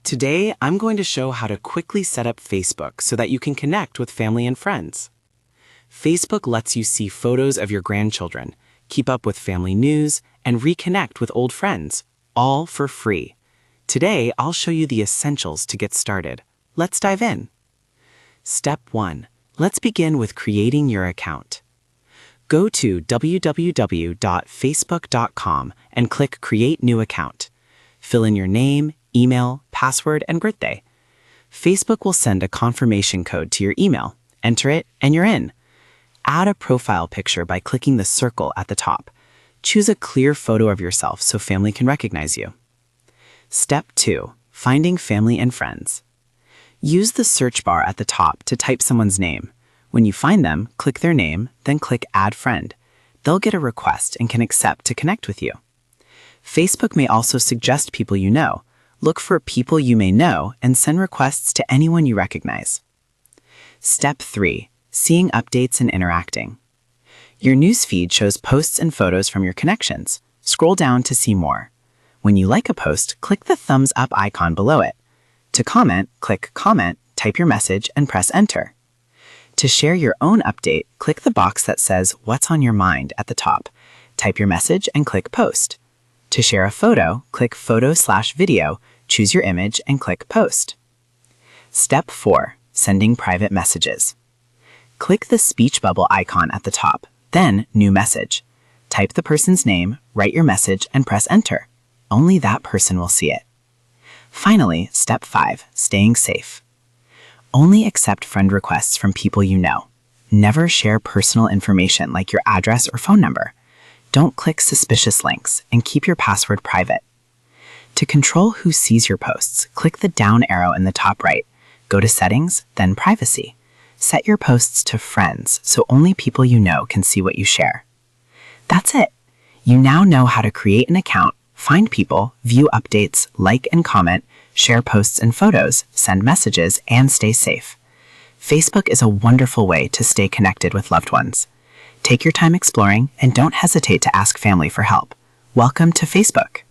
Today, I'm going to show how to quickly set up Facebook so that you can connect with family and friends. Facebook lets you see photos of your grandchildren, keep up with family news, and reconnect with old friends, all for free. Today, I'll show you the essentials to get started. Let's dive in. Step 1. Let's begin with creating your account. Go to www.facebook.com and click Create New Account. Fill in your name, email, password, and birthday. Facebook will send a confirmation code to your email. Enter it, and you're in. Add a profile picture by clicking the circle at the top. Choose a clear photo of yourself so family can recognize you. Step 2. Finding family and friends. Use the search bar at the top to type someone's name. When you find them, click their name, then click Add Friend. They'll get a request and can accept to connect with you. Facebook may also suggest people you know. Look for people you may know and send requests to anyone you recognize. Step 3. Seeing updates and interacting. Your newsfeed shows posts and photos from your connections. Scroll down to see more. When you like a post, click the thumbs up icon below it. To comment, click Comment, type your message, and press Enter. To share your own update, click the box that says What's on your mind at the top. Type your message and click Post. To share a photo, click Photo/Video, choose your image, and click Post. Step 4. Sending private messages. Click the speech bubble icon at the top, then New Message. Type the person's name, write your message, and press Enter. Only that person will see it. Finally, Step 5. Staying safe. Only accept friend requests from people you know. Never share personal information like your address or phone number. Don't click suspicious links, and keep your password private. To control who sees your posts, click the down arrow in the top right. Go to Settings, then Privacy. Set your posts to Friends so only people you know can see what you share. That's it. You now know how to create an account, find people, view updates, like and comment, share posts and photos, send messages, and stay safe. Facebook is a wonderful way to stay connected with loved ones. Take your time exploring and don't hesitate to ask family for help. Welcome to Facebook.